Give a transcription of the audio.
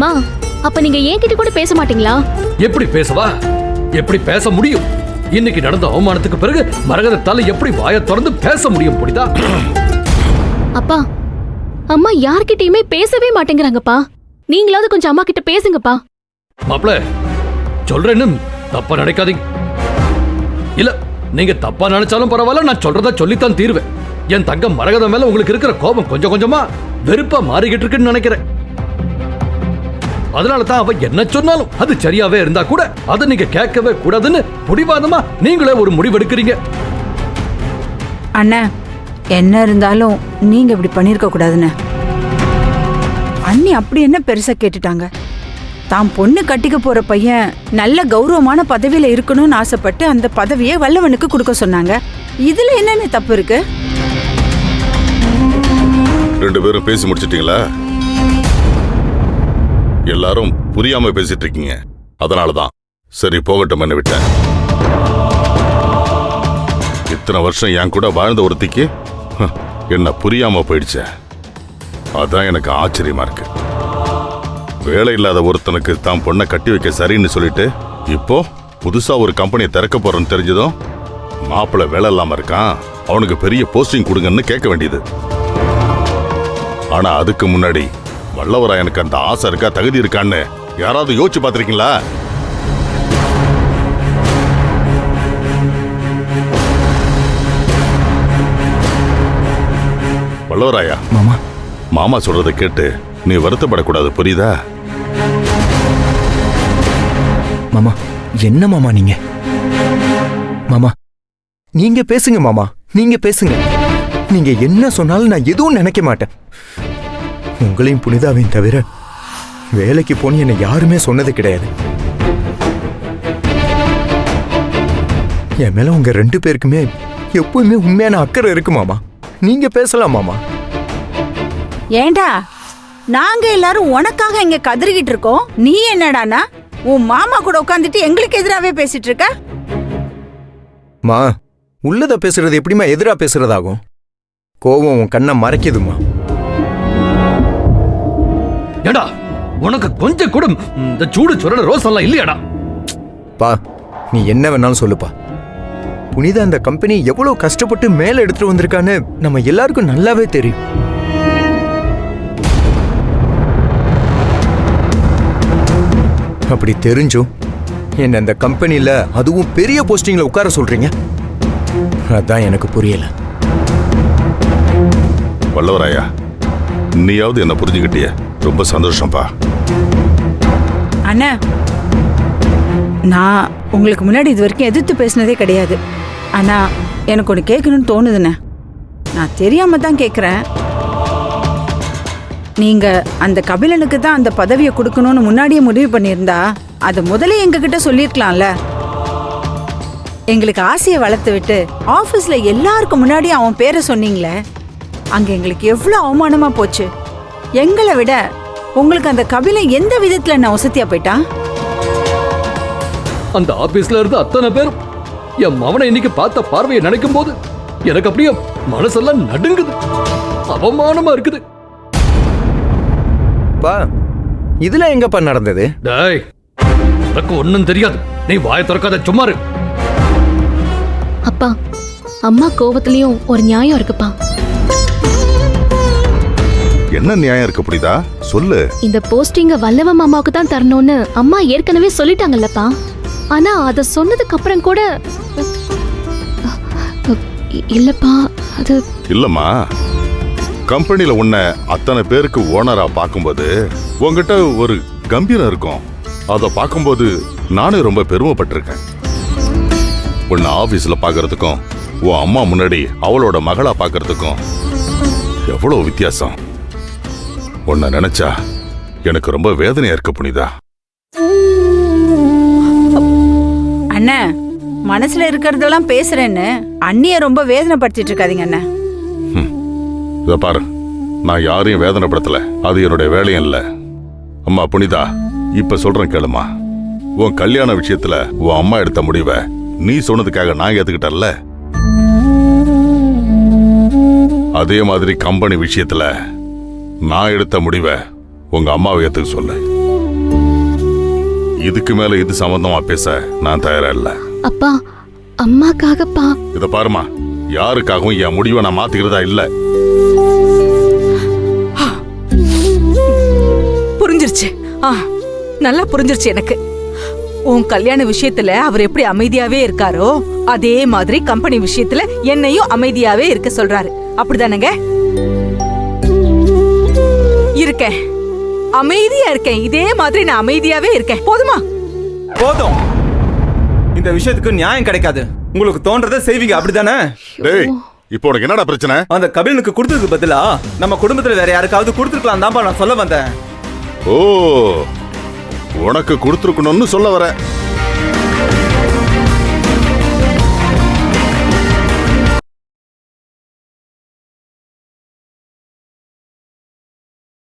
மா, அப்ப நீங்க என்கிட்ட கூட பேச மாட்டீங்களா? எப்படி பேசவா? எப்படி பேச முடியும்? இன்னைக்கு நடந்த அவமானத்துக்கு பிறகு மரகதத்தால எப்படி வாயை திறந்து பேச முடியும்? புரியுதா? அப்பா, அம்மா யார்கிட்டயுமே பேசவே மாட்டேங்கிறாங்கப்பா. நீங்களாவது கொஞ்சம் அம்மா கிட்ட பேசுங்கப்பா. மாப்ள, சொல்றேன்னு தப்பா நினைக்காதீங்க. இல்ல, நீங்க தப்பா நினைச்சாலும் பரவாயில்ல, நான் சொல்றதா சொல்லித்தான் தீர்வேன். என் தங்கம் மரகதம் மேல உங்களுக்கு இருக்கிற கோபம் கொஞ்சம் கொஞ்சமா வெறுப்பா மாறிக்கிட்டு இருக்குன்னு நினைக்கிறேன். அதனாலதான் அவ என்ன சொன்னாலும் அது சரியாவே இருந்தா கூட அதை நீங்க கேட்கவே கூடாதுன்னு பிடிவாதமா நீங்களே ஒரு முடிவெடுக்கிறீங்க. அண்ணா, என்ன இருந்தாலும் நீங்க இப்படி பண்ணிருக்க கூடாதுன்னு. அண்ணி அப்படி என்ன பெருசா கேட்டுட்டாங்க? தான் பொண்ணு கட்டிக்க போற பையன் நல்ல கௌரவமான பதவியில இருக்கணும்னு ஆசைப்பட்டு அந்த பதவியை வல்லவனுக்கு கொடுக்க சொன்னாங்க. இதுல என்னென்ன தப்பு இருக்கு? ரெண்டு பேரும் பேசி முடிச்சிட்டீங்களா? எல்லாரும் புரியாம பேசிட்டு இருக்கீங்க. அதனாலதான் சரி போகட்டும் விட்டேன். இத்தனை வருஷம் என் கூட வாழ்ந்த ஒருத்திக்கு என்ன புரியாம போயிடுச்ச. அதான் எனக்கு ஆச்சரியமா இருக்கு. வேலை இல்லாத ஒருத்தனுக்கு தான் பொண்ணை கட்டி வைக்க சரின்னு சொல்லிட்டு இப்போ புதுசா ஒரு கம்பெனியை திறக்க போறேன்னு தெரிஞ்சதும் மாப்பிள்ளை வேலை இல்லாம இருக்கான், அவனுக்கு பெரிய போஸ்டிங் கொடுங்கன்னு கேட்க வேண்டியது. ஆனா அதுக்கு முன்னாடி வல்லவராயனுக்கு அந்த ஆசை இருக்கா, தகுதி இருக்கான்னு யாராவது யோசிச்சு பார்த்திருக்கீங்களா? வல்லவராயா, மாமா மாமா சொல்றதை கேட்டு நீ வருத்தப்படக்கூடாது, புரியுதா? மாமா, என்ன மாமா நீங்க? மாமா நீங்க பேசுங்க மாமா, நீங்க பேசுங்க. நீங்க என்ன சொன்னாலும் நான் எதுவும் நினைக்க மாட்டேன். உங்களையும் புனிதாவையும் தவிர வேலைக்கு போன்னு என்னை யாருமே சொன்னது கிடையாது. என் மேல உங்க ரெண்டு பேருக்குமே எப்பவுமே உண்மையான அக்கறை இருக்கு மாமா. நீங்க பேசலாம் மாமா. ஏண்டா, நாங்க எல்லாரும் உனக்காக இங்க கதறிக்கிட்டு இருக்கோம். நீ என்னடானா உன் மாமா கூட உட்காந்துட்டு எங்களுக்கு எதிராவே பேசிட்டு இருக்க? மா, உள்ளத பேசுறது எப்படிமா எதிரா பேசுறதாகும்? கோவம் உன் கண்ணை மறைக்குதுமா. ஏடா, உனக்கு கொஞ்சம் கூட இந்த சூடு சுரட ரோசெல்லாம் இல்லையாடா? பா, நீ என்ன வேணாலும் சொல்லுப்பா. புனிதா அந்த கம்பெனி எவ்வளவு கஷ்டப்பட்டு மேல எடுத்துட்டு வந்திருக்கான்னு நம்ம எல்லாருக்கும் நல்லாவே தெரியும். அப்படி தெரிஞ்சும் என்ன அந்த கம்பெனில அதுவும் பெரிய போஸ்டிங்ல உட்கார சொல்றீங்க, அதான் எனக்கு புரியல. வல்லவராயா, நீயாவது என்ன புரிஞ்சுக்கிட்டிய, ரொம்ப சந்தோஷம்பா. அண்ணா, நான் உங்களுக்கு முன்னாடி இது வரைக்கும் எதிர்த்து பேசினதே கிடையாது. ஆனா எனக்கு ஒன்று கேட்கணும்னு தோணுதுண்ணே. நான் தெரியாம தான் கேட்குறேன். நீங்க அந்த கபிலனுக்கு தான் அந்த பதவியை கொடுக்கணும்னு முன்னாடியே முடிவு பண்ணியிருந்தா அதை முதல்ல எங்ககிட்ட சொல்லியிருக்கலாம்ல. எங்களுக்கு ஆசையை வளர்த்து விட்டு ஆஃபீஸில் எல்லாருக்கும் முன்னாடி அவன் பேரை சொன்னீங்களே, அங்கே எங்களுக்கு எவ்வளோ அவமானமா போச்சு. எங்களை விட உங்களுக்கு அந்த கபிலன் எந்த விதத்தில் நான் வசதியா போயிட்டான்? அந்த ஆபீஸ்ல இருந்து அத்தனை பேரும் என் மவனை இன்னைக்கு பார்த்த பார்வையை நினைக்கும் போது எனக்கு அப்படியே மனசெல்லாம் நடுங்குது, அவமானமா இருக்குது. பா, இதுல எங்கப்பா நடந்தது? டேய், உனக்கு ஒண்ணும் தெரியாது, நீ வாயை திறக்காத, சும்மா இரு. அப்பா, அம்மா கோவத்திலயும் ஒரு நியாயம் இருக்குப்பா. என்ன நியாயம் இருக்கு புரியுதா? சொல்லு. இந்த போஸ்டிங்க வல்லவ மாமாவுக்கு தான் தரணும்னு அம்மா ஏற்கனவே சொல்லிட்டாங்கல்லப்பா. ஆனா அத சொன்னதுக்கு அப்புறம் கூட இல்லப்பா, அது இல்லம்மா, கம்பெனில உன்னை அத்தனை பேருக்கு ஓனரா பார்க்கும்போது உங்ககிட்ட ஒரு கம்பீரம் இருக்கும். அதை பார்க்கும்போது நானே ரொம்ப பெருமைப்பட்டிருக்கேன். உன்னை ஆபீஸ்ல பாக்குறதுக்கும் உன் அம்மா முன்னாடி அவளோட மகளா பாக்குறதுக்கும் எவ்வளவு வித்தியாசம். உன்னை நினைச்சா எனக்கு ரொம்ப வேதனையா இருக்கு புனிதா. அண்ணா, மனசுல இருக்கிறதெல்லாம் பேசுறேன்னு அண்ணிய ரொம்ப வேதனைப்படுத்திட்டு இருக்காதீங்க அண்ணா. இத பாரு, நான் யாரையும் வேதனைப்படுத்தல, அது என்னுடைய வேலையும் இல்ல. அம்மா புனிதா, இப்ப சொல்றேன் கேளுமா. உன் கல்யாண விஷயத்துல உன் அம்மா எடுத்த முடிவை நீ சொன்னதுக்காக நான் ஏத்துக்கிட்டல, அதே மாதிரி கம்பெனி விஷயத்துல நான் எடுத்த முடிவை உங்க அம்மாவை ஏத்துக்க சொல்லு. இதுக்கு மேல இது சம்பந்தமா பேச நான் தயாரா இல்ல. அப்பா அம்மாக்காகப்பா. இத பாருமா, யாருக்காகவும் என் முடிவை நான் மாத்திக்கிறதா இல்ல. புரிஞ்சிருச்சு. நல்லா புரிஞ்சிருச்சு எனக்கு. உன் கல்யாண விஷயத்துல அவர் எப்படி அமைதியாவே இருக்காரோ அதே மாதிரி கம்பெனி விஷயத்துல என்னையும் அமைதியாவே இருக்க சொல்றாரு. அப்படிதானங்க? இருக்கேன், அமைதியா இருக்கேன். இதே மாதிரி நான் அமைதியாவே இருக்கேன். போதுமா? போதும். இந்த விஷயத்துக்கு நியாயம் கிடைக்காது. உங்களுக்கு தோன்றதை செய்வீங்க, அப்படிதானே? டேய், இப்போ உனக்கு என்னடா பிரச்சனை? அந்த கபிலனுக்கு கொடுத்ததுக்கு பதிலா நம்ம குடும்பத்துல வேற யாருக்காவது கொடுத்துருக்கலாம் தான்ப்பா நான் சொல்ல வந்தேன். ஓ, உனக்கு கொடுத்துருக்கணும்னு சொல்ல வர.